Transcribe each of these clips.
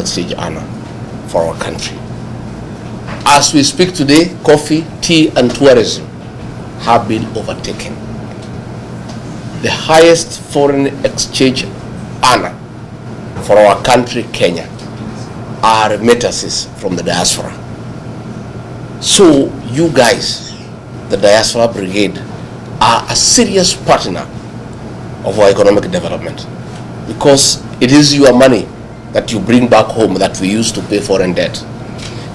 exchange earner for our country. As we speak today, coffee, tea, and tourism have been overtaken. The highest foreign exchange earner for our country, Kenya, are remittances from the diaspora. So you guys, the Diaspora Brigade, are a serious partner of our economic development, because it is your money that you bring back home that we use to pay foreign debt.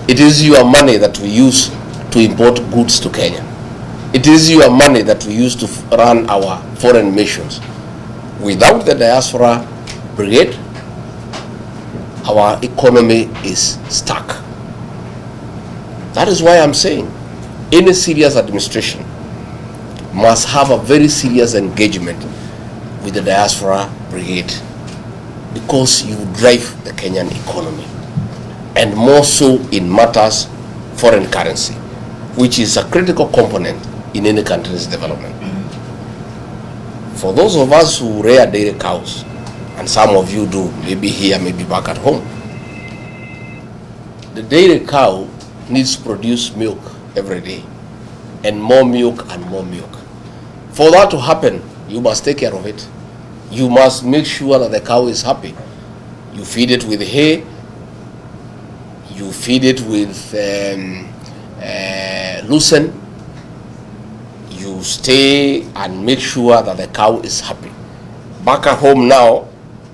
It is your money that we use to import goods to Kenya. It is your money that we use to run our foreign missions. Without the Diaspora Brigade, our economy is stuck. That is why I'm saying any serious administration must have a very serious engagement with the Diaspora Brigade, because you drive the Kenyan economy, and more so in matters foreign currency, which is a critical component in any country's development. For those of us who rear dairy cows, and some of you do, maybe here, maybe back at home, the dairy cow needs to produce milk every day, and more milk and more milk. For that to happen, you must take care of it. You must make sure that the cow is happy. You feed it with hay, you feed it with lucerne, you stay and make sure that the cow is happy. Back at home now,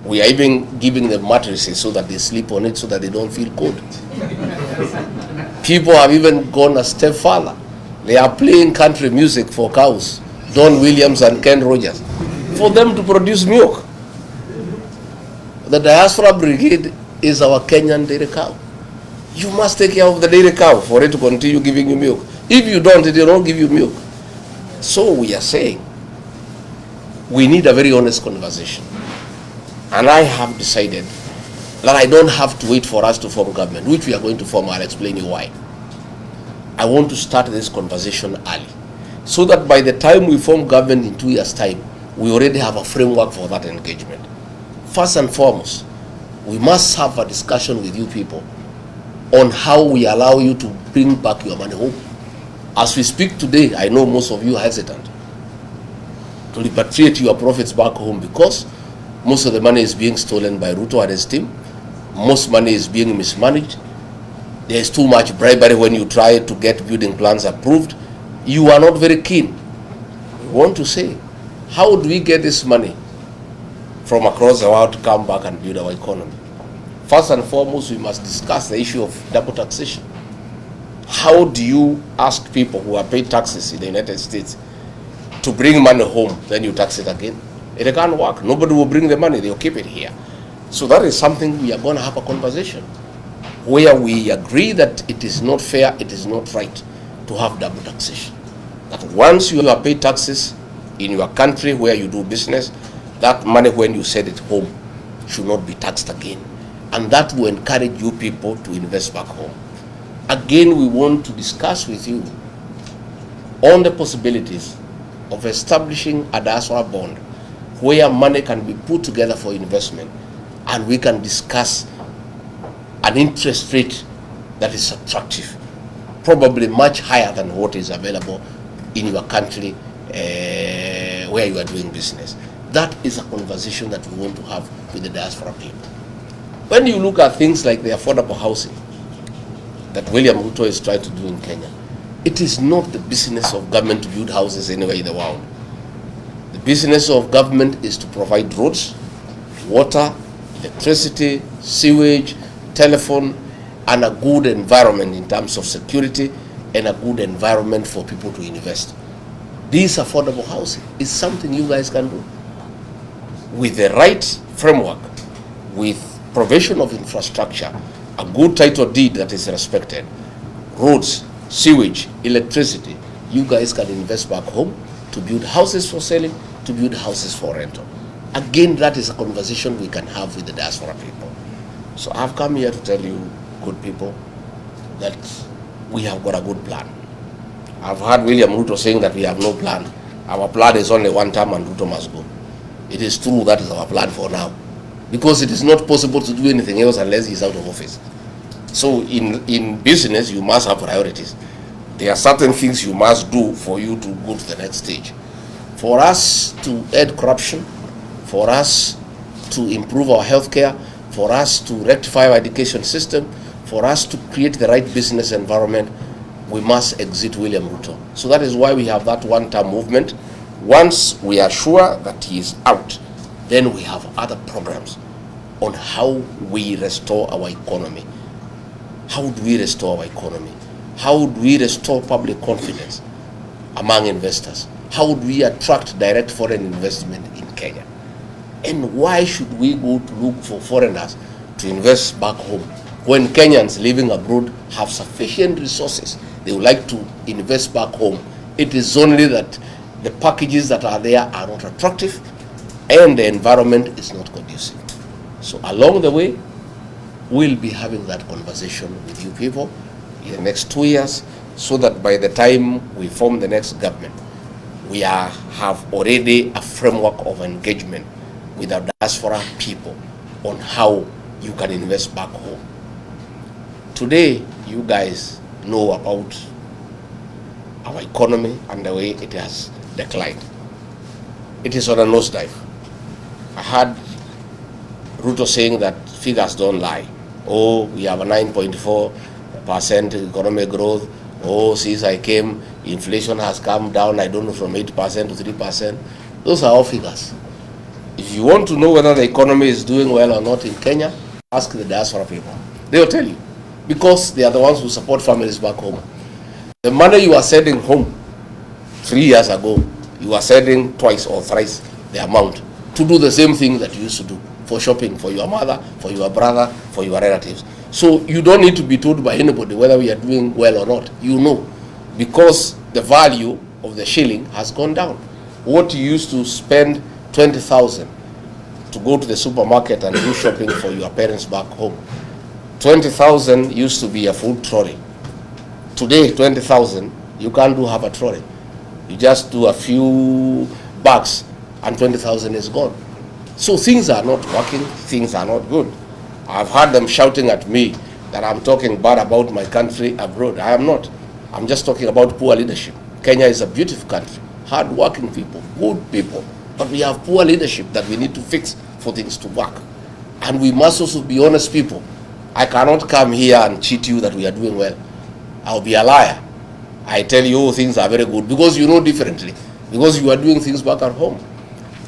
we are even giving them mattresses so that they sleep on it so that they don't feel cold. People have even gone a step further. They are playing country music for cows, Don Williams and Ken Rogers, for them to produce milk. The Diaspora Brigade is our Kenyan dairy cow. You must take care of the dairy cow for it to continue giving you milk. If you don't, it will not give you milk. So we are saying we need a very honest conversation. And I have decided that I don't have to wait for us to form government, which we are going to form. I'll explain you why. I want to start this conversation early, so that by the time we form government in 2 years' time, we already have a framework for that engagement. First and foremost, we must have a discussion with you people on how we allow you to bring back your money home. As we speak today, I know most of you are hesitant to repatriate your profits back home, because most of the money is being stolen by Ruto and his team. Most money is being mismanaged. There is too much bribery when you try to get building plans approved. You are not very keen. We want to say, how do we get this money from across the world to come back and build our economy? First and foremost, we must discuss the issue of double taxation. How do you ask people who have paid taxes in the United States to bring money home, then you tax it again? It can't work. Nobody will bring the money, they'll keep it here. So that is something we are going to have a conversation where we agree that it is not fair, it is not right to have double taxation. That once you have paid taxes in your country where you do business, that money when you send it home should not be taxed again. And that will encourage you people to invest back home. Again, we want to discuss with you on the possibilities of establishing a diaspora bond where money can be put together for investment, and we can discuss an interest rate that is attractive, probably much higher than what is available in your country where you are doing business. That is a conversation that we want to have with the diaspora people. When you look at things like the affordable housing that William Ruto is trying to do in Kenya, it is not the business of government to build houses anywhere in the world. The business of government is to provide roads, water, electricity, sewage, telephone, and a good environment in terms of security, and a good environment for people to invest. This affordable housing is something you guys can do with the right framework, with provision of infrastructure, a good title deed that is respected, roads, sewage, electricity. You guys can invest back home to build houses for selling, to build houses for rental. Again, that is a conversation we can have with the diaspora people. So I've come here to tell you, good people, that we have got a good plan. I've heard William Ruto saying that we have no plan. Our plan is only one term and Ruto must go. It is true, that is our plan for now. because it is not possible to do anything else unless he's out of office. So in business, you must have priorities. There are certain things you must do for you to go to the next stage. For us to end corruption, for us to improve our healthcare, for us to rectify our education system, for us to create the right business environment, we must exit William Ruto. So that is why we have that one-term movement. Once we are sure that he is out, then we have other programs on how we restore our economy. How do we restore our economy? How do we restore public confidence among investors? How do we attract direct foreign investment in Kenya? And why should we go to look for foreigners to invest back home when Kenyans living abroad have sufficient resources? They would like to invest back home. It is only that the packages that are there are not attractive and the environment is not conducive. So along the way, we'll be having that conversation with you people in the next 2 years, so that by the time we form the next government, we have already a framework of engagement with our diaspora people on how you can invest back home. Today, you guys know about our economy and the way it has declined. It is on a nosedive. I heard Ruto saying that figures don't lie. Oh, we have a 9.4% economic growth. Oh, since I came, inflation has come down, I don't know, from 8% to 3%. Those are all figures. If you want to know whether the economy is doing well or not in Kenya, ask the diaspora people. They will tell you, because they are the ones who support families back home. The money you are sending home 3 years ago, you are sending twice or thrice the amount to do the same thing that you used to do, for shopping, for your mother, for your brother, for your relatives. So you don't need to be told by anybody whether we are doing well or not. You know, because the value of the shilling has gone down. What you used to spend 20,000 to go to the supermarket and do shopping for your parents back home, 20,000 used to be a full trolley. Today, 20,000, you can't do half a trolley. You just do a few bags and 20,000 is gone. So things are not working, things are not good. I've heard them shouting at me that I'm talking bad about my country abroad. I am not. I'm just talking about poor leadership. Kenya is a beautiful country, hard-working people, good people, but we have poor leadership that we need to fix for things to work. And we must also be honest people. I cannot come here and cheat you that we are doing well. I'll be a liar. I tell you, oh, things are very good, because you know differently, because you are doing things back at home.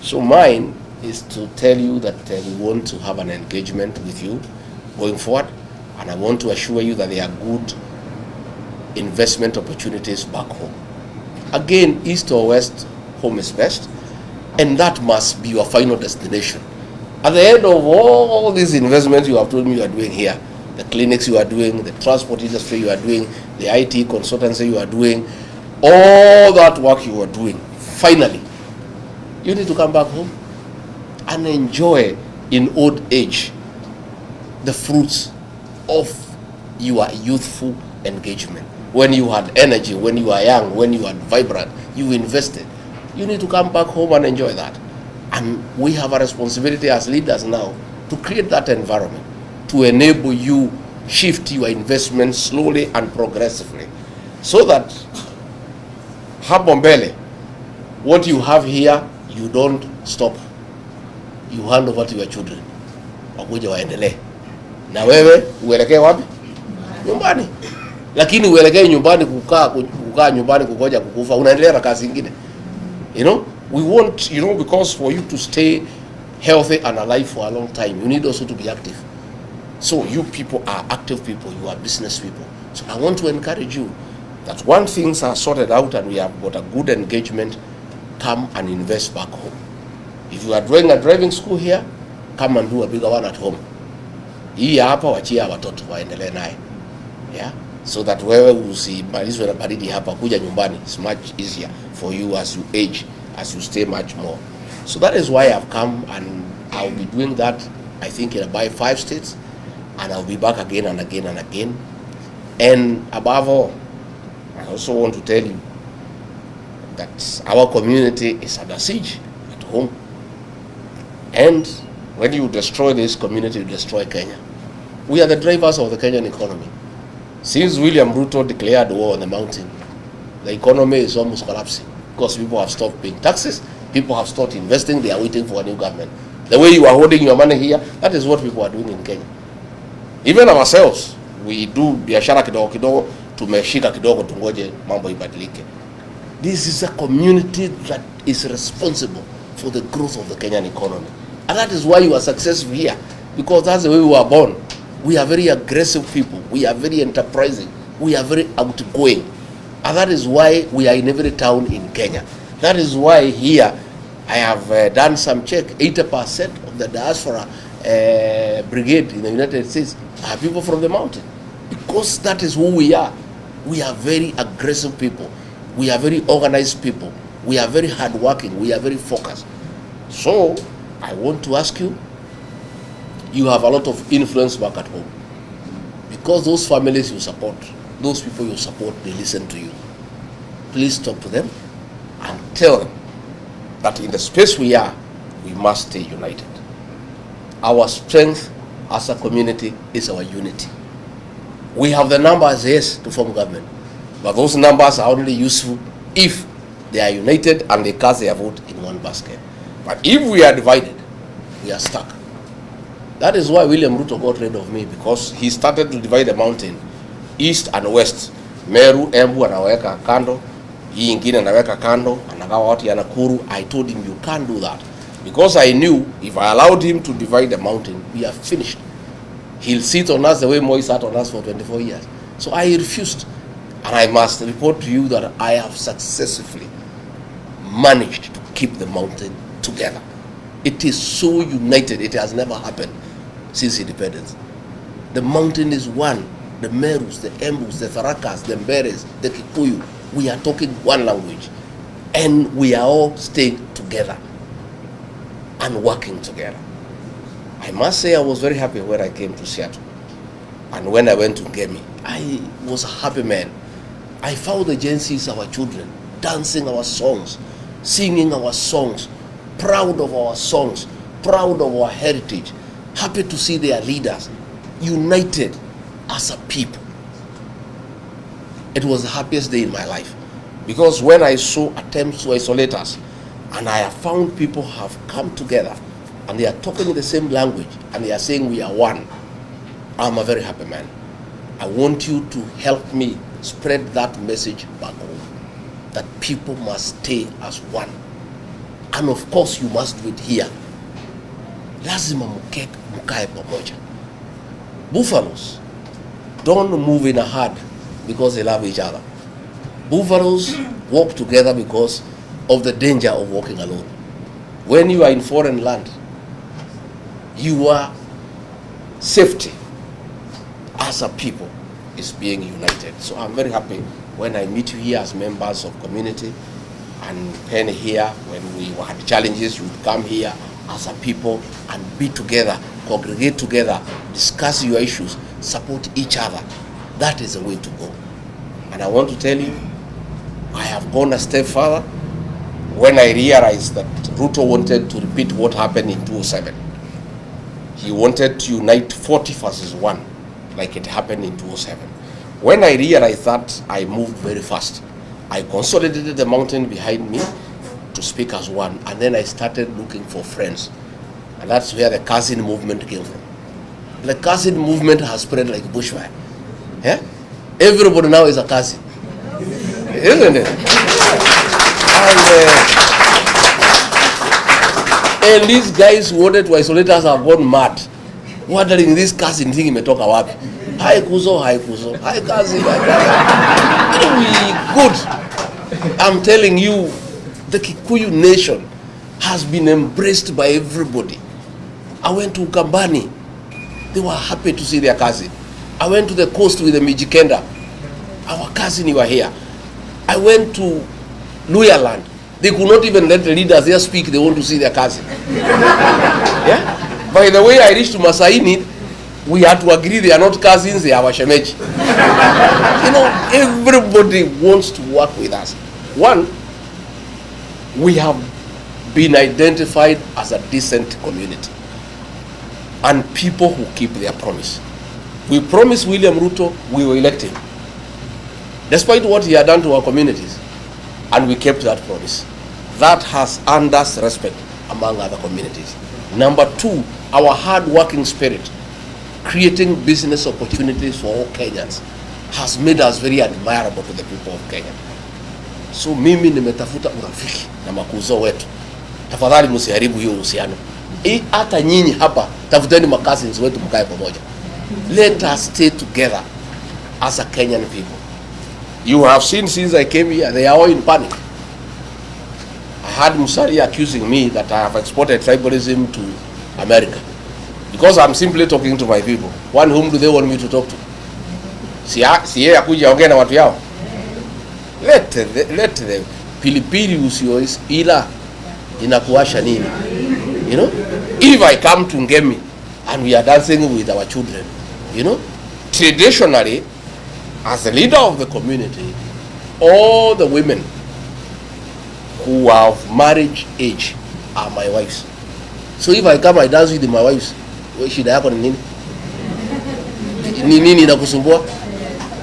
So mine is to tell you that we want to have an engagement with you going forward, and I want to assure you that there are good investment opportunities back home. Again, east or west, home is best, and that must be your final destination. At the end of all these investments you have told me you are doing here, the clinics you are doing, the transport industry you are doing, the IT consultancy you are doing, all that work you are doing, finally, you need to come back home and enjoy in old age the fruits of your youthful engagement. When you had energy, when you are young, when you are vibrant, you invested. You need to come back home and enjoy that. And we have a responsibility as leaders now to create that environment, to enable you shift your investment slowly and progressively, so that hapo mbele, what you have here, you don't stop. You hand over to your children, wakuja waendelee na wewe uelekee wapi? Nyumbani. Lakini uelekee nyumbani kukaa nyumbani kukoja kukufa, unaendelea na kazi nyingine. You know, we want, you know, because for you to stay healthy and alive for a long time, you need also to be active. So you people are active people, you are business people. So I want to encourage you that once things are sorted out and we have got a good engagement, come and invest back home. If you are doing a driving school here, come and do a bigger one at home. Hii hapa wachia watoto waendelee naye. Yeah? So that wewe usimalizwe na baridi hapa, kuja nyumbani, it's much easier for you as you age, as you stay much more. So that is why I've come, and I'll be doing that, I think, in about 5 states, and I'll be back again and again and again. And above all, I also want to tell you that our community is under siege at home. And When you destroy this community, you destroy Kenya. We are the drivers of the Kenyan economy. Since William Ruto declared war on the mountain, the economy is almost collapsing because people have stopped paying taxes, people have stopped investing, they are waiting for a new government. The way you are holding your money here, that is what people are doing in Kenya. Even ourselves, we do biashara kidogo kidogo, tumeshika kidogo tungoje mambo ibadilike. This is a community that is responsible for the growth of the Kenyan economy. And that is why you are successful here, because that's the way we were born. We are very aggressive people. We are very enterprising. We are very outgoing. And that is why we are in every town in Kenya. That is why here I have done some check. 80% of the diaspora brigade in the United States are people from the mountain. Because that is who we are. We are very aggressive people. We are very organized people. We are very hardworking. We are very focused. So I want to ask you, you have a lot of influence back at home. Because those families you support, those people you support, they listen to you. Please talk to them and tell them that in the space we are, we must stay united. Our strength as a community is our unity. We have the numbers, yes, to form government, but those numbers are only useful if they are united and they cast their vote in one basket. But if we are divided, we are stuck. That is why William Ruto got rid of me, because he started to divide the mountain east and west. Meru, Embu anaweka kando, hii ingine anaweka kando, anagawa watu ya Nakuru. I told him you can't do that, because I knew if I allowed him to divide the mountain, we are finished. He'll sit on us the way Moi sat on us for 24 years. So I refused, and I must report to you that I have successfully managed to keep the mountain together. It is so united, it has never happened since independence. The mountain is one. The Merus, the Embus, the Tharakas, the Mberes, the Kikkuyu, we are talking one language. And we are all staying together and working together. I must say I was very happy when I came to Seattle. And when I went to Ngemi, I was a happy man. I found the Gen Zs, our children, dancing our songs, singing our songs, proud of our songs, proud of our heritage, happy to see their leaders united as a people. It was the happiest day in my life, because when I saw attempts to isolate us, and I have found people have come together and they are talking the same language and they are saying we are one, I'm a very happy man. I want you to help me spread that message back home, that people must stay as one. And of course you must do it here. Lazima mkae pamoja. Buffaloes don't move in a herd because they love each other. Buffaloes walk together because of the danger of walking alone. When you are in foreign land, your safety as a people is being united. So I'm very happy when I meet you here as members of community, and Penny here, when we had challenges, you would come here as a people and be together, congregate together, discuss your issues, support each other. That is the way to go. And I want to tell you, I have gone a step further when I realized that Ruto wanted to repeat what happened in 2007. He wanted to unite 40 versus 1, like it happened in 2007. When I realized that, I moved very fast. I consolidated the mountain behind me to speak as one, and then I started looking for friends. And that's where the cousin movement came from. The cousin movement has spread like bushfire. Yeah? Everybody now is a cousin. Isn't it? And these guys who wanted to isolate us have gone mad, wondering this cousin thing imetoka wapi. Hi Kuzo, hi Kuzo, hi cousin, hi cousin. We good. I'm telling you, the Kikkuyu nation has been embraced by everybody. I went to Ukambani. They were happy to see their cousin. I went to the coast with the Mijikenda. Our cousin, you were here. I went to Luya land. They could not even let the leaders there speak. They want to see their cousin. Yeah? By the way, I reached to Masaini, we had to agree they are not cousins, they are our shemeji. You know, everybody wants to work with us. One, we have been identified as a decent community. and people who keep their promise. We promised William Ruto, we will elect him, despite what he had done to our communities, and we kept that promise. That has earned us respect among other communities. Number two, our hard-working spirit, creating business opportunities for all Kenyans, has made us very admirable to the people of Kenya. So mimi nimetafuta urafiki na makuzo wetu. Tafadhali msiharibu hiyo uhusiano. Hata nyinyi hapa tafuteni cousins wetu mkae pamoja. Let us stay together as a Kenyan people. You have seen since I came here, they are all in panic. I had Musalia accusing me that I have exported tribalism to America because I'm simply talking to my people. One, whom do they want me to talk to? Si yeye akuja ongea na watu yao. Let the pilipili usiois ila inakuasha nini? You know, if I come to Ngemi and we are dancing with our children, you know, traditionally, as the leader of the community, all the women who are of marriage age are my wives. So if I come, I dance with my wives. Shida yako ni nini? Ni nini inakusumbua?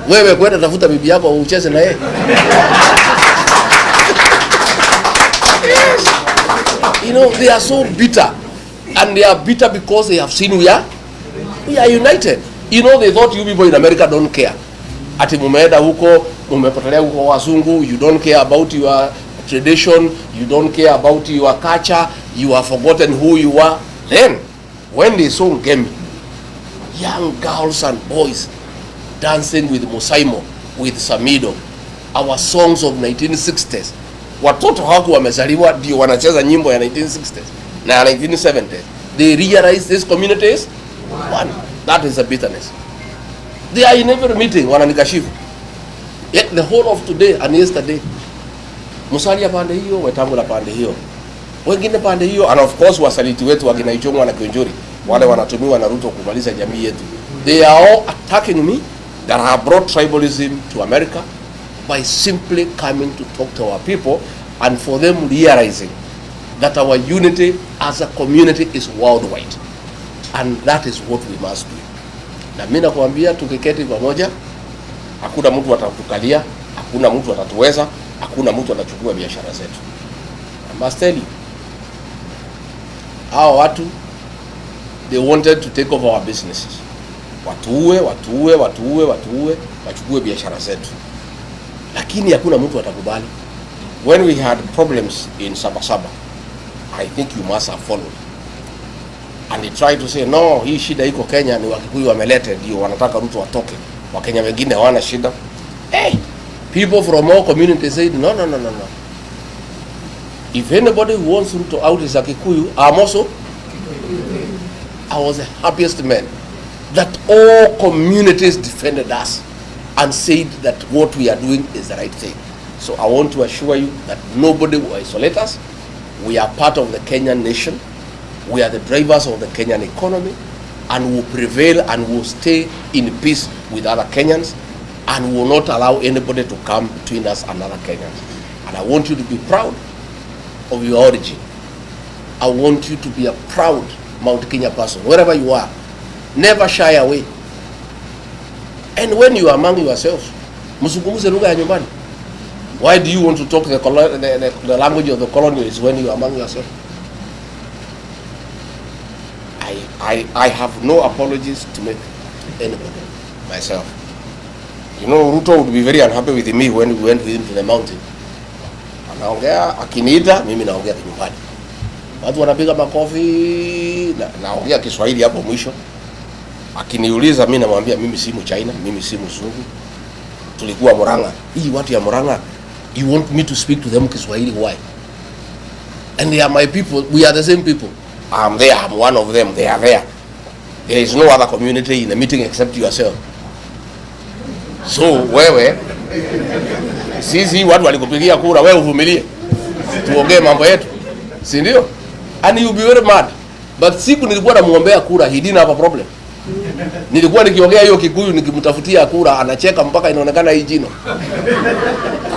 Wewe kwenda tafuta bibi yako ucheze na yeye. You know, they are so bitter, and they are bitter because they have seen we are united. You know, they thought you people in America don't care. Ati mumeenda huko, mumepotelea huko wazungu, you don't care about your tradition, you don't care about your culture, you have forgotten who you are. Then, when they saw Ngemi, young girls and boys dancing with Musaimo, with Samido, our songs of 1960s. Watoto haku wamezaliwa ndio wanacheza nyimbo ya 1960s na ya 1970s. They realize this community is one. That is a bitterness. They are in every meeting wananikashifu. Yet the whole of today and yesterday, Musalia pande hiyo, Wetangula pande hiyo, wengine pande hiyo, and of course wasaliti wetu wakina Ichung'wa na Kionjuri, wale wanatumiwa na Ruto kumaliza jamii yetu. They are all attacking me that have brought tribalism to America by simply coming to talk to our people, and for them realizing that our unity as a community is worldwide, and that is what we must do. Na mimi nakwambia tukiketi pamoja, hakuna mtu atatukalia, hakuna mtu atatuweza, hakuna mtu atachukua biashara zetu. I must tell you, hao watu, they wanted to take over our businesses. Watuue, wachukue biashara zetu. Lakini hakuna mtu atakubali. When we had problems in Sabasaba, I think you must have followed. And they tried to say, no, hii shida iko Kenya, ni Wakikuyu wamelete, ndio wanataka Ruto atoke. Wakenya wengine hawana shida. Hey, people from all communities said, no. If anybody who wants Ruto out is a Kikkuyu, I'm also. I was the happiest man that all communities defended us and said that what we are doing is the right thing. So I want to assure you that nobody will isolate us. We are part of the Kenyan nation. We are the drivers of the Kenyan economy, and will prevail and will stay in peace with other Kenyans, and will not allow anybody to come between us and other Kenyans. And I want you to be proud of your origin. I want you to be a proud Mount Kenya person, wherever you are. Never shy away. And when you are among yourselves, msungumuze lugha ya nyumbani. Why do you want to talk the language of the colonialists when you are among yourselves? I have no apologies to make anybody, myself. You know, Ruto would be very unhappy with me when we went with him to the mountain. Anaongea, akiniita, mimi naongea kinyumbani. Watu wanapiga makofi, naongea Kiswahili hapo mwisho. Akiniuliza mimi namwambia mimi si Mchina, mimi si Mzungu. Tulikuwa Murang'a. Hii watu ya Murang'a, you want me to speak to them Kiswahili, why? And they are my people, we are the same people. I'm there, I'm one of them, they are there. There is no other community in the meeting except yourself. So wewe, sisi watu walikupigia kura, wewe uvumilie. Tuongee mambo yetu. Si ndio? And you'll be very mad. But siku nilikuwa namuombea kura, he didn't have a problem. Nilikuwa nikiongea hiyo Kikuyu nikimtafutia kura, anacheka mpaka inaonekana hii jino.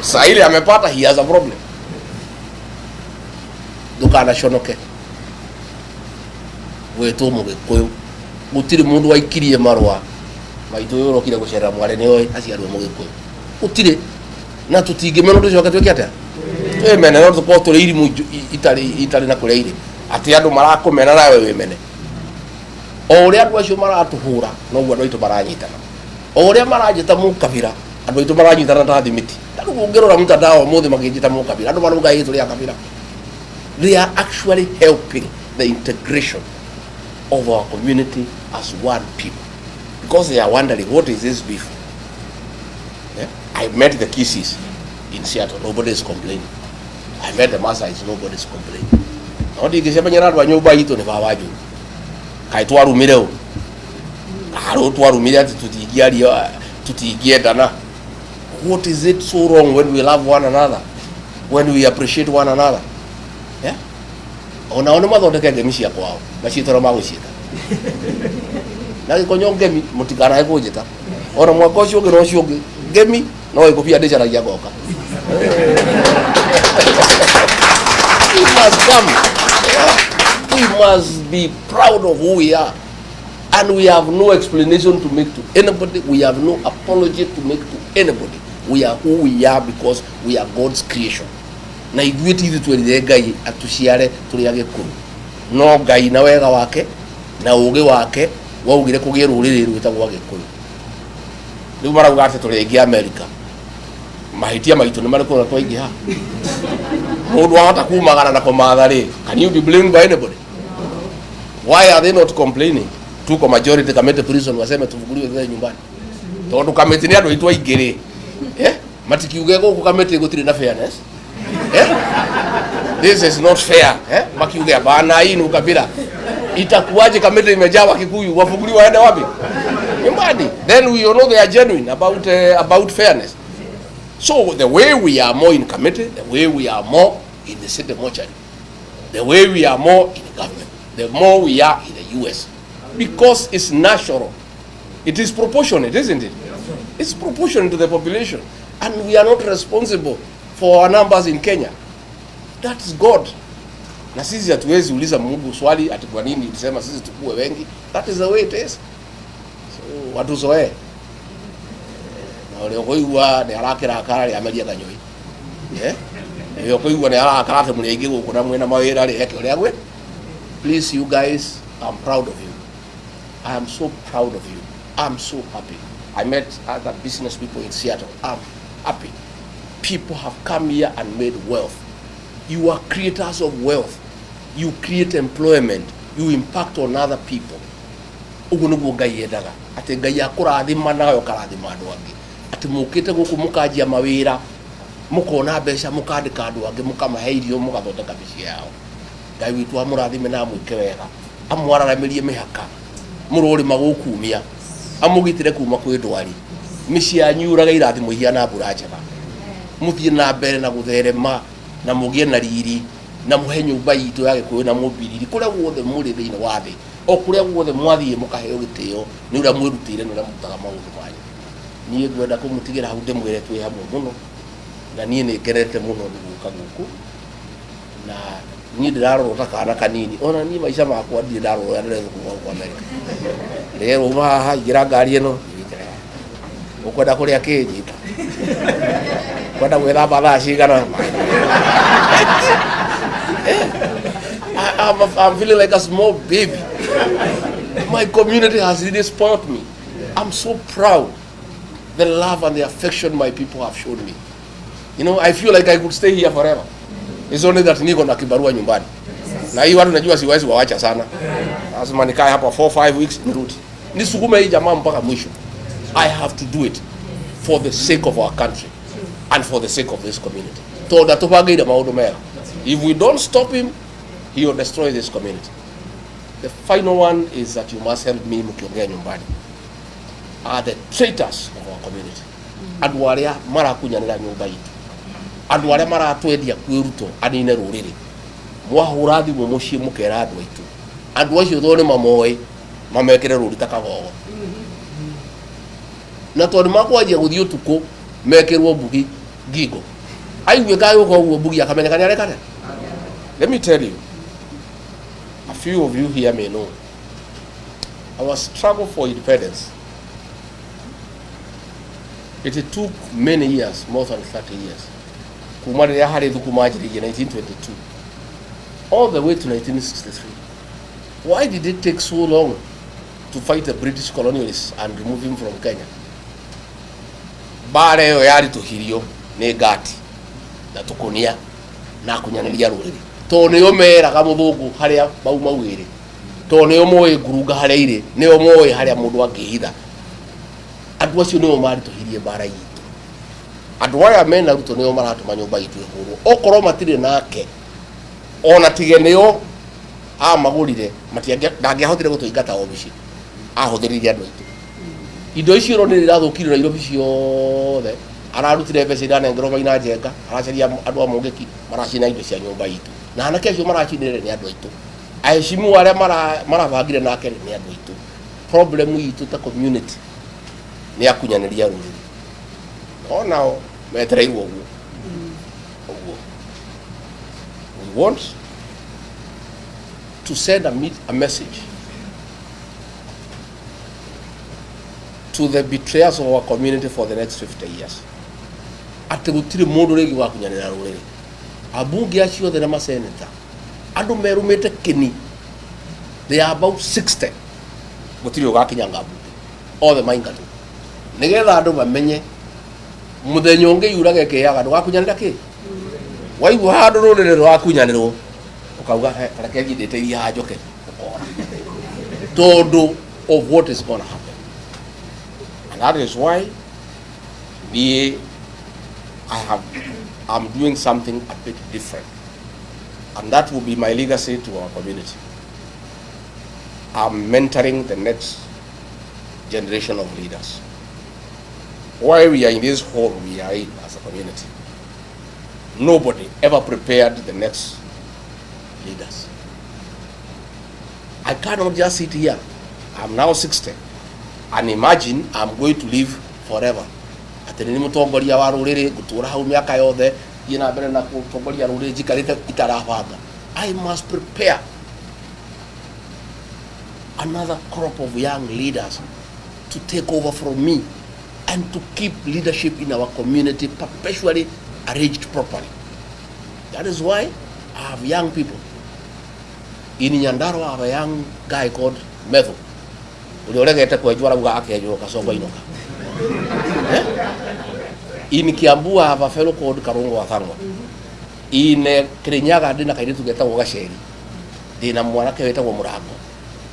Sasa ile amepata, he has a problem. Duka anashonoke. Wewe tu Mgikuyu gutiri mundu waikirie marwa maitu yoro kire gucera mware ni oi aciarwo mugikuyu gutire na tutingimena ndu coka tweke atia twemene no tuko turi irimu itari na kuria iri ati andu marakumena nawe wimene o uria andu acio maratuhura no guo andu aitu maranyitana o uria maranyita mukabira andu aitu maranyitana ta thimiti andu ngirora mutandao muthi makijita mukabira andu maruga yitu ria kabira. They are actually helping the integration of our community as one people because they are wondering what is this beef. Yeah? I met the Kisses in Seattle, nobody is complaining. I met the Maasais, nobody is complaining. Nodi kisema nyaradu wa nyumba hito ni fawaju kaitwa rumireo aro twa rumire ati tutigia dana. What is it so wrong when we love one another, when we appreciate one another? Yeah? Ona mathondeke ngemi cia kwao macitora magucita na gikonyo ngemi mutikana ekujita ona mwaka ucio ngi rocio ngi ngemi no ikubia ndicaragia goka. We must come. Yeah. We must be proud of who we are, and we have no explanation to make to anybody. We have no apology to make to anybody. We are who we are because we are God's creation. Na igwiti ithu twirire Ngai atuciare turi agikuru no Ngai na wega wake na ugi wake waugire kugia ruriri rwitagwo agikuru. Riu marauga ati turi ingi America mahitia maitu ni mariko na twaingi ha mundu ahota kumagana na kumatha ri. Can you be blamed by anybody? Why are they not complaining? Tuko majority kamete prison waseme tuvuguliwe thwe nyumbani tondu kamete ni andu itwa ingiri matikiuge guku kamete gutiri na fairness. This is not fair. Makiuge bana hii ni ukabila. Itakuwaje kamete imejawa Kikuyu wafuguliwa waende wapi? Nyumbani. Then we know they are genuine about fairness. So the way we are more in committee, the way we are more in the city mortuary, the way we are more in the government, the more we are in the US, because it's natural. It is proportionate, isn't it? It's proportionate to the population, and we are not responsible for our numbers in Kenya. That is God. Na sisi hatuwezi uliza Mungu swali ati kwa nini ulisema sisi tukue wengi. That is the way it is. So watu zoe. Na ole koigwa ne arakira akara ya media kanyoi. Yo koigwa ne arakara te mulege guko na mwena mawira ri heke uri agwe. Please you guys, I'm proud of you. I am so proud of you. I'm so happy. I met other business people in Seattle. I'm happy. People have come here and made wealth. You are creators of wealth. You create employment. You impact on other people. Ugunugu Ngai endaga. Ati Ngai akurathima nayo karathima andu angi. Ati mukite guku mukajia mawira, mukona mbeca mukandika andu angi mukamahe irio mugathondeka mĩciĩ yao. Ngai witu amurathime na mwike wega. Amwararamirie mihaka. Mururi magukumia. Amugitire kuma kwi ndwari. Mĩciĩ yanyu uraga irathimo hiana mbura njega. Muthie na mbere na gutherema na mugie na riri na muhe nyumba itu ya Gikuyu na mubiriri kuria guothe muri thiini wa thi o kuria guothe mwathie mukaheo gitio ni uria mwirutire ni uria mutaga maundu manyu. Nie ngwenda kumutigira hau ndimwire twi hamwe muno na nie ni ngerete muno guka guku na nie ndirarota kana kanini ona nie maisha makwa ndire ndarora ndire kwa America lero haha igira ngari ino ukwenda kuria kinyita kwenda gwethamba thaa cigana. I'm feeling like a small baby. My community has really spoiled me. I'm so proud. The love and the affection my people have shown me. You know, I feel like I could stay here forever. It's only that niko na kibarua nyumbani. Na hii watu najua siwezi waacha sana. Lazima nikae hapa 4-5 weeks nirudi. Nisukume hii jamaa mpaka mwisho. I have to do it for the sake of our country and for the sake of this community. If we don't stop him, he will destroy this community. The final one is that you must help me mukiongea nyumbani. Are the traitors of our community. Andu aria marakunyanira nyumba itu. Andu aria maratwendia kwi Ruto anine ruriri. Mwahura thimu mucii mukera andu aitu. Andu acio thone mamoi mamekere ruri takagogo. Na tondu makwanjia guthii utuku mekirwo mbugi ngingo. Aigue kayo ko mbugi akamenyekana arekane. Let me tell you, a few of you here may know our struggle for independence, it took many years, more than 30 years. Kumari Yahari Dukumajiri in 1922, all the way to 1963. Why did it take so long to fight the British colonialists and remove him from Kenya? Bare yari to hirio ne gati na tukonia na kunyaniria ruriri to ne omera kamuthugu haria bauma wiri to ne omoe guruga haria ire ne omoe haria mundu angihitha andu acio ne omari to hirie bara yitu andu aya mena Ruto ne omaratuma nyumba yitu ihurwo okorwo matire nake ona tigeneo magurire matiange ndangihotire gutuingata obici ahuthiririe andu aitu indo icio ro nĩ irathũkirio na Nairobi ciothe ararutire mbeca iranengerwo maina njenga aracaria andũ a mũngĩki maracina indo cia nyũmba itũ na anake acio maracinire nĩ andũ aitũ aheshimu arĩa marabangire nake nĩ andũ aitũ problem itũ ta community nĩ akunyanĩria rũrĩrĩ onao metereirwo ũguo we want to send a message to the betrayers of our community for the next 50 years. Ati gutire mundu regi wa kunyanira ruriri. Abunge acio the na senator. Andu merumete kini. They are about 60. Gutire ugakinyanga abunge. All the maingatu. Nigetha andu bamenye muthenya ungi yurage ke yaga ndugakunyanira ki. Waigu handu ruriri rwa kunyanirwo. Ukauga reke ngithite iria njoke. Todo of what is going to happen. And that is why I'm doing something a bit different. And that will be my legacy to our community. I'm mentoring the next generation of leaders. While we are in this hall, we are in as a community. Nobody ever prepared the next leaders. I cannot just sit here. I'm now 60. And imagine I'm going to live forever. Ati ni mutongoria wa ruriri gutura hau miaka yothe ina mbere na kutongoria ruriri jikarite itarabanga. I must prepare another crop of young leaders to take over from me and to keep leadership in our community perpetually arranged properly. That is why I have young people. In Nyandarua I have a young guy called Metho. Uliorega kwenjwa uga akenjwa kasongo inoka. In Kiambu I have a fellow called Karongo Athangwa. In Kirinyaga ndina kairitu getagwo Gacheri. Ndina mwanake wetagwo Murango.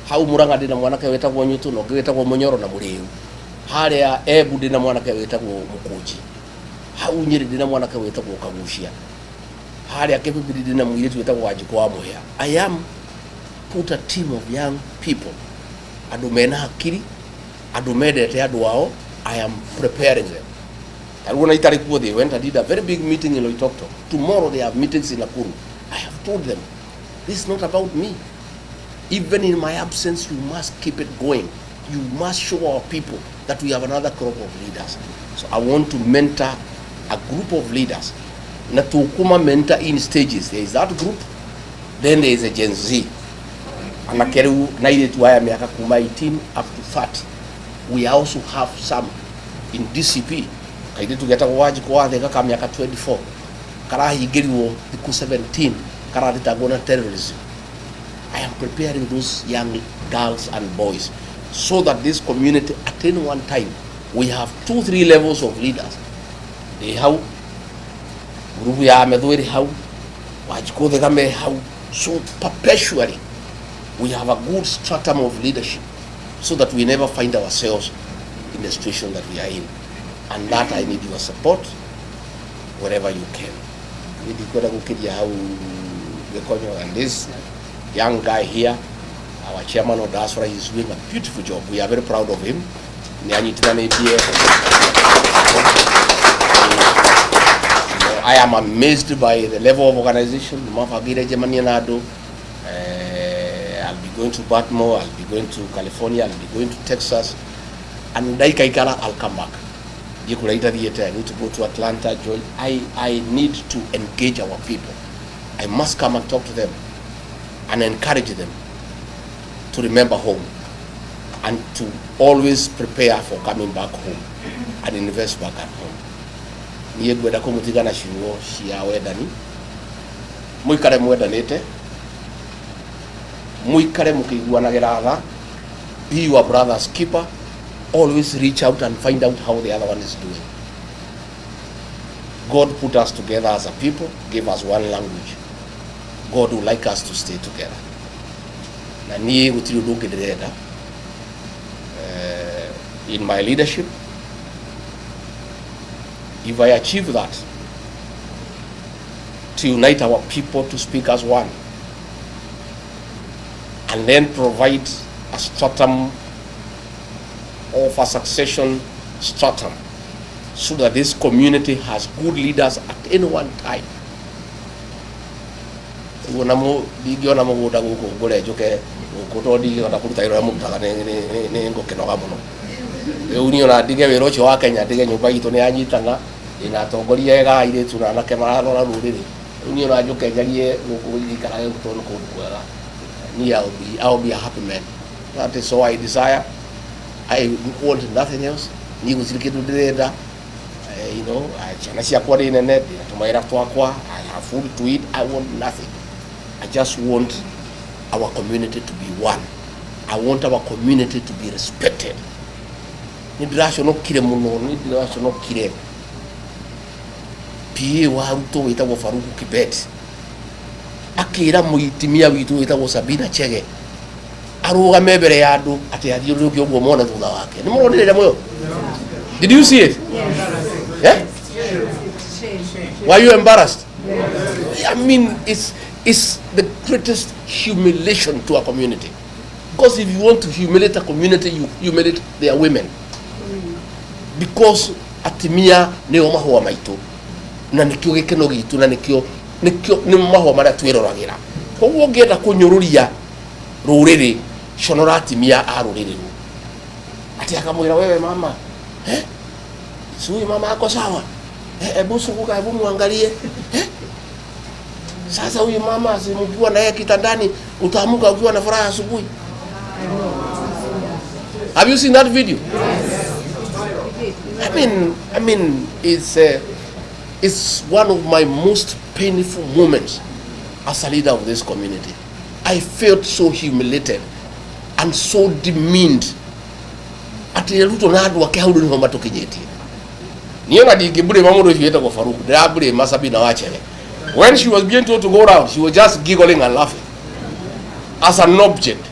Hau Muranga ndina mwanake wetagwo Nyutu no getagwo Munyoro na Muriu. Haria Ebu ndina mwanake wetagwo Mukuji. Hau Nyeri ndina mwanake wetagwo Kagushia. Haria Kepibiri ndina mwiretu wetagwo Wajikwa Muhia. I am put a team of young people. Andu mena hakiri, andu medete andu wao. I am preparing them. And when they went and did a very big meeting in Loitoktok. Tomorrow they have meetings in Nakuru. I have told them, this is not about me. Even in my absence, you must keep it going. You must show our people that we have another crop of leaders. So I want to mentor a group of leaders. Na tukuma mentor in stages. There is that group, then there is a Gen Z. Anakeru naide tuwaya miaka kuma 18 up to 30. We also have some in DCP. Kaide tugeta waji kwa theka kama miaka 24. Kara higeriwo thiku 17 kara ditagona terrorism. I am preparing those young girls and boys so that this community at any one time we have 2-3 levels of leaders. They how group ya medweri how wajiko theka me how, so perpetually we have a good stratum of leadership so that we never find ourselves in the situation that we are in. And that I need your support wherever you can. And this young guy here, our chairman of diaspora, is doing a beautiful job. We are very proud of him. I am amazed by the level of organization. I'll be going to Baltimore, I'll be going to California, I'll be going to Texas, and I'll come back. I need to go to Atlanta, Georgia. I need to engage our people. I must come and talk to them and encourage them to remember home. and to always prepare for coming back home and invest back at home. Niye gweda ko mutigana ciugo cia wendani, muikare mwendanite, muikare mukiguanagira tha, be your brother's keeper, always reach out and find out how the other one is doing. God put us together as a people, gave us one language. God would like us to stay together. Na niye gutiri undu ndirenda in my leadership. If I achieve that, to unite our people to speak as one, and then provide a stratum of a succession stratum, so that this community has good leaders at any one time. Ndigiona muguda guku ngure njuke guku ndigiona kuruta ira mutaga ne ngokenoga muno uniona ndige wira ucio wa Kenya ndige nyumba gitu ni anyitana ina tongoria ega ire tuna na kemarora ruriri uniona njuke njagie guku ikara gutono kwega ni I'll be a happy man. That is all I desire. I want nothing else. Ni gusirikitu ndirenda chana kwa nene tumaira twakwa, I have food to eat. I want nothing. I just want our community to be one. I want our community to be respected. Nidirasho no kire muno, nidirasho no kire. Pie wa Ruto witagwo Faruku Kibet. Akira muitimia witu witagwo Sabina Chege. Arugame mbere ya andu ati athiuruki ogwo mona thutha wake. Ni muronire moyo? Did you see it? Yeah? Were you embarrassed? I mean, it's the greatest humiliation to a community. Because if you want to humiliate a community, you humiliate their women. Because atimia neo mahua maitu, na nikio gikeno gitu, na nikio ni mahua maria twiroragera. Koguo ngienda kunyururia ruriri shonora atimia a ruriri. Ati akamwira wewe mama, sui mama ako sawa? Ebu sunguka, ebu muangalie. Sasa huyu mama simkiwa na yeye kitandani utaamuka ukiwa na furaha asubuhi. Have you seen that video? I mean it's one of my most painful moments as a leader of this community. I felt so humiliated and so demeaned. Ati Ruto na andu ake haudu niho matukinyetie. Niona digibure mamudo yeta kwa Faruku. Dabure masabi na wachele. When she was being told to go around, she was just giggling and laughing as an object.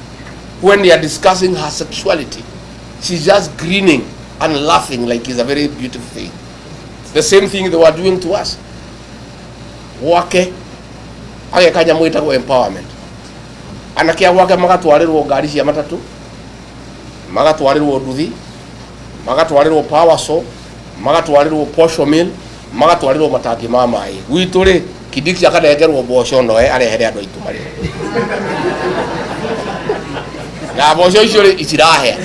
When they are discussing her sexuality, she's just grinning and laughing like it's a very beautiful thing. The same thing they were doing to us. Wake age kanya mwita kwa empowerment. Anakia wake magatwarirwo ngari cia matatu, magatwarirwo nduthi, magatwarirwo power saw, magatwarirwo posho mill, magatwarirwo mataki ma mai. Gwituri kidiki akanegerwo mboco no arehere andu aitu mari. Na mboco icio icirahe.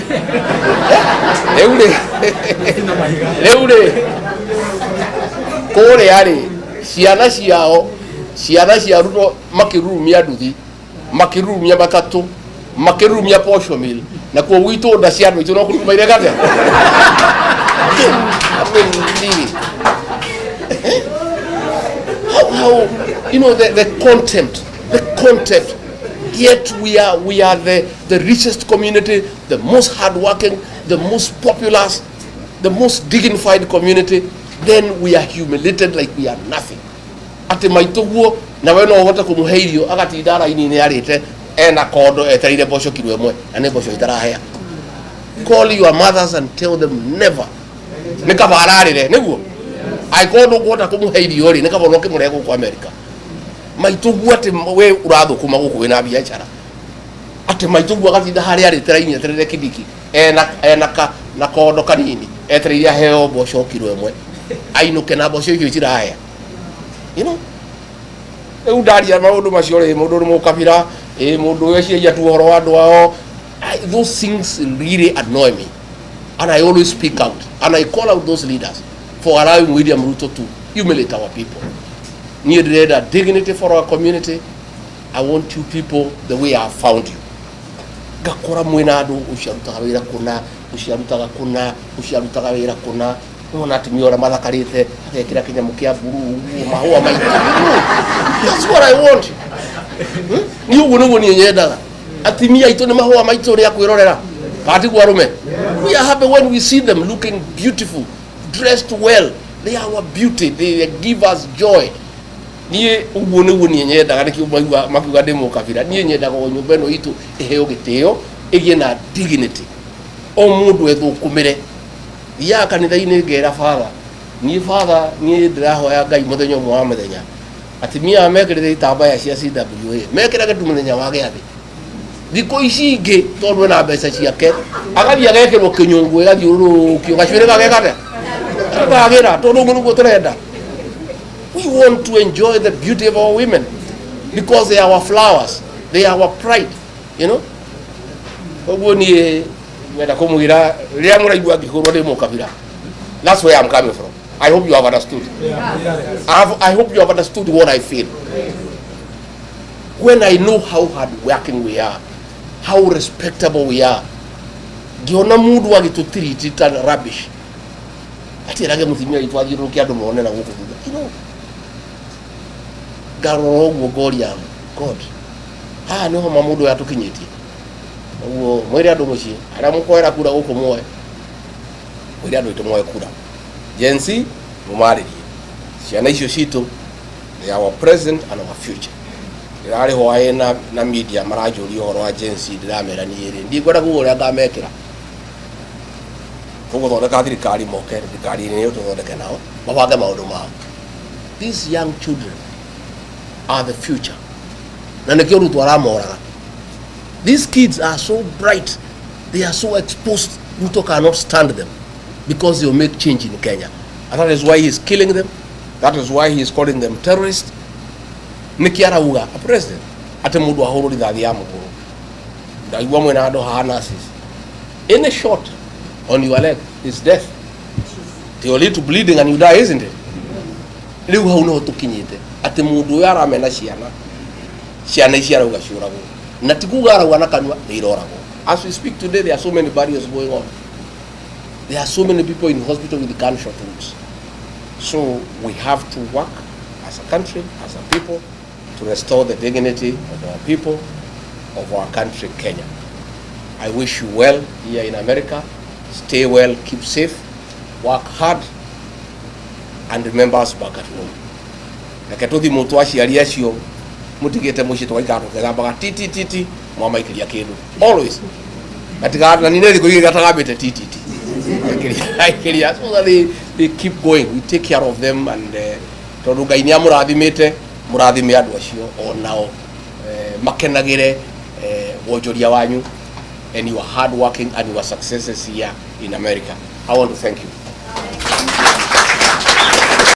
Leure kore ari ciana cia Ruto makirumia nduthi, makirumia matatu, makirumia posho mill, na kwa witu nda cia andu aitu no kurumaire gate. How the contempt, yet we are the richest community, the most hardworking, the most populous, the most dignified community, then we are humiliated like we are nothing. Ati maituguo na we no wota kumuheirio agati idara ini ni arite ena kodo eterire bosho kilo emwe ane bosho itarahea. Call your mothers and tell them never. Nikabararire niguo I kodo wota kumuheirio ri nikabonoke murego kwa America. Maituguo ati we urathu kuma guku wina biashara. Ati maituguo agati idara arite ini eterire kidiki ena na kodo kanini eterire heo bosho kilo emwe. Ainuke na bosho hiyo itirahea. You know, those things really annoy me, and I always speak out and I call out those leaders for allowing William Ruto to humiliate our people. Need dignity for our community. I want you people the way I found you. ngakora mwina andu uciarutaga wira kuna uciarutaga kuna uciarutaga wira kuna ona atumia ora mathakarite agekira kinyamu kia buru mahua maitu. That's what I want. Ni uguo niguo ni nyendaga atimia itu ni mahua maitu ria kwirorera kati kwa rume. We are happy when we see them looking beautiful, dressed well. They are our beauty, they give us joy. Ni uguo niguo ni nyendaga nikiumwa makiuga demo kabira ni nyendaga nyumba ino itu iheo gitio igie na dignity o mundu ethukumire ya kanitha-ini ngera father ni father ni ndirahoya Ngai muthenya mwa muthenya atimia mekirite itambaya cia CWA mekirage tu muthenya wa giathi thiko ici ingi tondu na mbeca ciake agathia gekirwo kinyungu igathiurukio gacwire gagekate agagira tondu ngurugo turenda. We want to enjoy the beauty of our women because they are our flowers, they are our pride, you know. That's where I'm coming from. I hope you have understood. I hope you have understood what I feel. When I know how hard working we are, how respectable we are, you know, God. No mamudu ya tukinyiti. Uo mwiri andu muci ara mukoera kura guko moe. Mwiri andu itomoe kura. Jensi mumaririe. Ciana icio citu they are our present and our future. Irari hoaye na media marajuri horo wa jensi ndiramera ni iri. Ndigwenda kuguria ngamekira. Kugo thondeka thirikari moke thirikari ni uthondeke nao. Mabange maundu mao. These young children are the future. These kids are so bright, they are so exposed, Ruto cannot stand them because they will make change in Kenya. And that is why he is killing them. That is why he is calling them terrorists. Nikiara uga, a president, ate mudu ahoro li dhadi ya mkuru. Da iwa mwena ado hanasis. Any shot on your leg is death. They lead to bleeding and you die, isn't it? Liu hauno tukinyite. Ate mudu yara amena shiana. Shiana ishiara uga shurago. Natikuga wana kanwa neirorago. As we speak today, there are so many barriers going on. There are so many people in hospital with gunshot wounds. So we have to work as a country, as a people, to restore the dignity of our people, of our country, Kenya. I wish you well here in America. Stay well, keep safe, work hard, and remember us back at home. Nakatuthi mutu aciariacio mutigite muci twaikaro kegambaga titi mama ikiria kindu always atigana ni neri kuiga tagabite titi ikiria so that they keep going. We take care of them and tondu Ngai ni amurathimite murathime andu acio onao makenagire wonjoria wanyu and you are hard working and your successes here in America. I want to thank you.